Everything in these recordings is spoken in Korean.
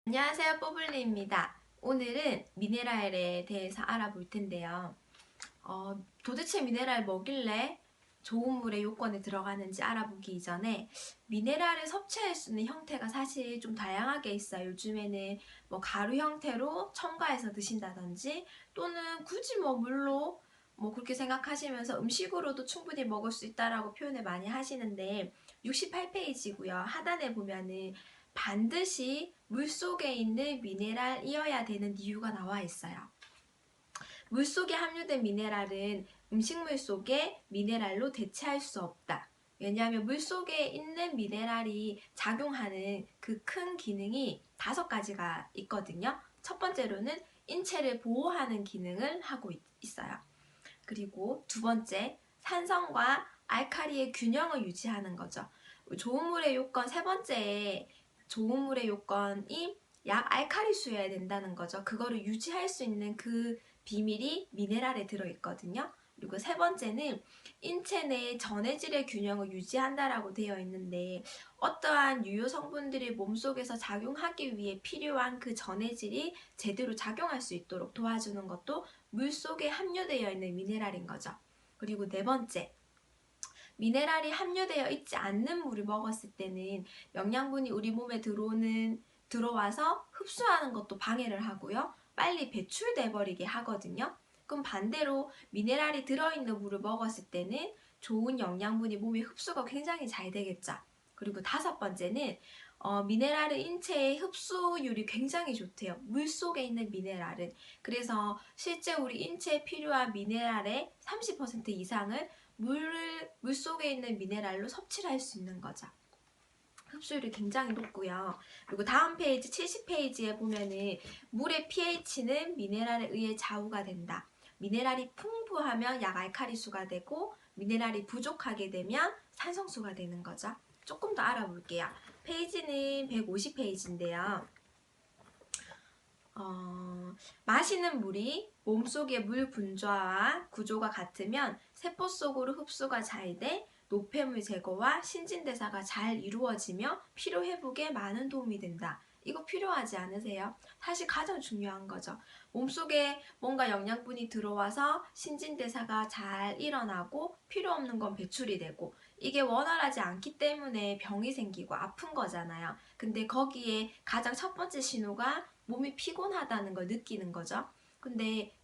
안녕하세요, 뽀블리입니다. 오늘은 미네랄에 대해서 알아볼 텐데요. 도대체 미네랄 뭐길래 좋은 물의 요건에 들어가는지 알아보기 이전에 미네랄을 섭취할 수 있는 형태가 사실 좀 다양하게 있어요. 요즘에는 뭐 가루 형태로 첨가해서 드신다든지 또는 굳이 뭐 물로 뭐 그렇게 생각하시면서 음식으로도 충분히 먹을 수 있다라고 표현을 많이 하시는데 68페이지고요. 하단에 보면은 반드시 물속에 있는 미네랄이어야 되는 이유가 나와 있어요. 물속에 함유된 미네랄은 음식물 속의 미네랄로 대체할 수 없다. 왜냐하면 물속에 있는 미네랄이 작용하는 그 큰 기능이 5가지가 있거든요. 첫 번째로는 인체를 보호하는 기능을 하고 있어요. 그리고 두 번째, 산성과 알칼리의 균형을 유지하는 거죠. 좋은 물의 요건 세 번째에 좋은 물의 요건이 약 알칼리수여야 된다는 거죠. 그거를 유지할 수 있는 그 비밀이 미네랄에 들어있거든요. 그리고 세 번째는 인체 내 전해질의 균형을 유지한다라고 되어 있는데 어떠한 유효 성분들이 몸속에서 작용하기 위해 필요한 그 전해질이 제대로 작용할 수 있도록 도와주는 것도 물속에 함유되어 있는 미네랄인 거죠. 그리고 네 번째, 미네랄이 함유되어 있지 않는 물을 먹었을 때는 영양분이 우리 몸에 들어와서 흡수하는 것도 방해를 하고요. 빨리 배출돼 버리게 하거든요. 그럼 반대로 미네랄이 들어있는 물을 먹었을 때는 좋은 영양분이 몸에 흡수가 굉장히 잘 되겠죠. 그리고 5번째는 미네랄은 인체의 흡수율이 굉장히 좋대요. 물속에 있는 미네랄은. 그래서 실제 우리 인체에 필요한 미네랄의 30% 이상을 물속에 있는 미네랄로 섭취를 할 수 있는 거죠. 흡수율이 굉장히 높고요. 그리고 다음 페이지 70페이지에 보면은 물의 pH는 미네랄에 의해 좌우가 된다. 미네랄이 풍부하면 약알칼리수가 되고 미네랄이 부족하게 되면 산성수가 되는 거죠. 조금 더 알아볼게요. 페이지는 150페이지인데요. 마시는 물이 몸속의 물 분자와 구조가 같으면 세포 속으로 흡수가 잘 돼 노폐물 제거와 신진대사가 잘 이루어지며 피로회복에 많은 도움이 된다. 이거 필요하지 않으세요? 사실 가장 중요한 거죠. 몸속에 뭔가 영양분이 들어와서 신진대사가 잘 일어나고 필요 없는 건 배출이 되고 이게 원활하지 않기 때문에 병이 생기고 아픈 거잖아요. 근데 거기에 가장 첫 번째 신호가 몸이 피곤하다는 걸 느끼는 거죠. 근데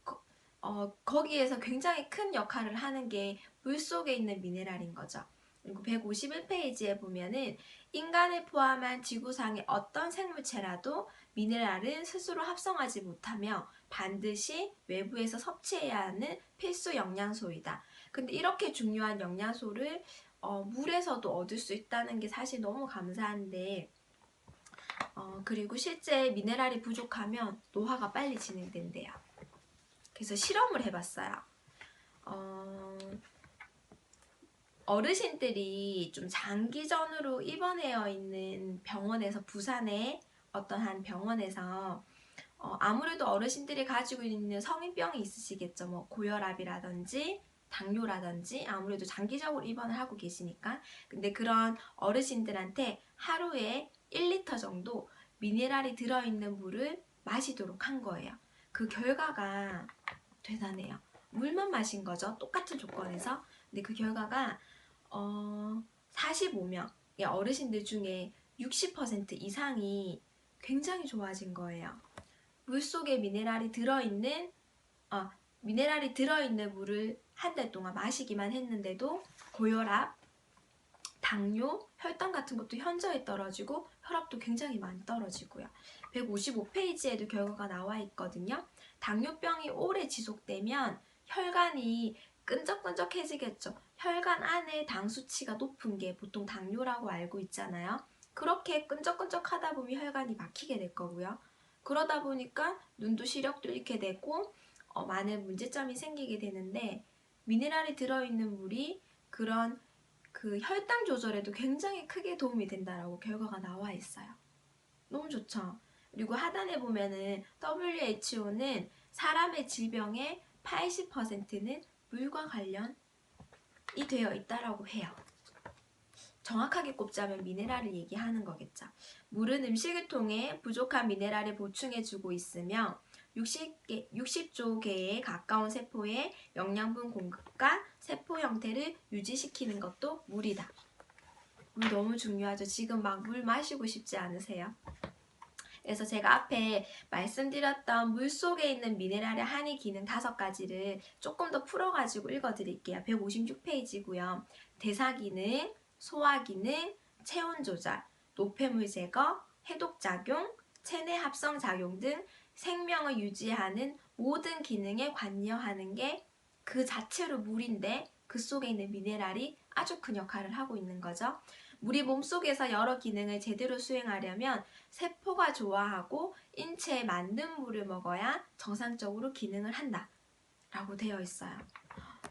거기에서 굉장히 큰 역할을 하는 게 물속에 있는 미네랄인 거죠. 그리고 151페이지에 보면은 인간을 포함한 지구상의 어떤 생물체라도 미네랄은 스스로 합성하지 못하며 반드시 외부에서 섭취해야 하는 필수 영양소이다. 근데 이렇게 중요한 영양소를 물에서도 얻을 수 있다는 게 사실 너무 감사한데 그리고 실제 미네랄이 부족하면 노화가 빨리 진행된대요. 그래서 실험을 해봤어요. 어르신들이 좀 장기전으로 입원해 있는 병원에서 부산의 어떤 한 병원에서 아무래도 어르신들이 가지고 있는 성인병이 있으시겠죠. 뭐 고혈압이라든지 당뇨라든지 아무래도 장기적으로 입원을 하고 계시니까. 근데 그런 어르신들한테 하루에 1리터 정도 미네랄이 들어있는 물을 마시도록 한 거예요. 그 결과가 대단해요. 물만 마신 거죠. 똑같은 조건에서. 근데 그 결과가 45명 어르신들 중에 60% 이상이 굉장히 좋아진 거예요. 물속에 미네랄이 들어있는 물을 한 달 동안 마시기만 했는데도 고혈압, 당뇨, 혈당 같은 것도 현저히 떨어지고 혈압도 굉장히 많이 떨어지고요. 155페이지에도 결과가 나와 있거든요. 당뇨병이 오래 지속되면 혈관이 끈적끈적해지겠죠. 혈관 안에 당 수치가 높은 게 보통 당뇨라고 알고 있잖아요. 그렇게 끈적끈적하다 보면 혈관이 막히게 될 거고요. 그러다 보니까 눈도 시력도 잃게 되고 많은 문제점이 생기게 되는데 미네랄이 들어있는 물이 그런 그 혈당 조절에도 굉장히 크게 도움이 된다라고 결과가 나와 있어요. 너무 좋죠? 그리고 하단에 보면은 WHO는 사람의 질병의 80%는 물과 관련이 되어 있다라고 해요. 정확하게 꼽자면 미네랄을 얘기하는 거겠죠. 물은 음식을 통해 부족한 미네랄을 보충해주고 있으며 60조 개에 가까운 세포의 영양분 공급과 세포 형태를 유지시키는 것도 물이다. 물 너무 중요하죠. 지금 막 물 마시고 싶지 않으세요? 그래서 제가 앞에 말씀드렸던 물 속에 있는 미네랄의 한이 기능 5가지를 조금 더 풀어가지고 읽어드릴게요. 156페이지고요. 대사 기능, 소화 기능, 체온 조절, 노폐물 제거, 해독 작용, 체내 합성 작용 등 생명을 유지하는 모든 기능에 관여하는 게 그 자체로 물인데 그 속에 있는 미네랄이 아주 큰 역할을 하고 있는 거죠. 우리 몸속에서 여러 기능을 제대로 수행하려면 세포가 좋아하고 인체에 맞는 물을 먹어야 정상적으로 기능을 한다 라고 되어 있어요.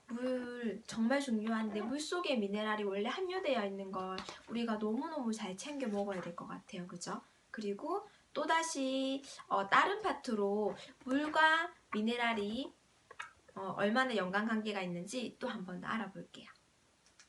물 정말 중요한데 물속에 미네랄이 원래 함유되어 있는 걸 우리가 너무너무 잘 챙겨 먹어야 될 것 같아요. 그죠? 그리고 또다시 다른 파트로 물과 미네랄이 얼마나 연관관계가 있는지 또 한 번 더 알아볼게요.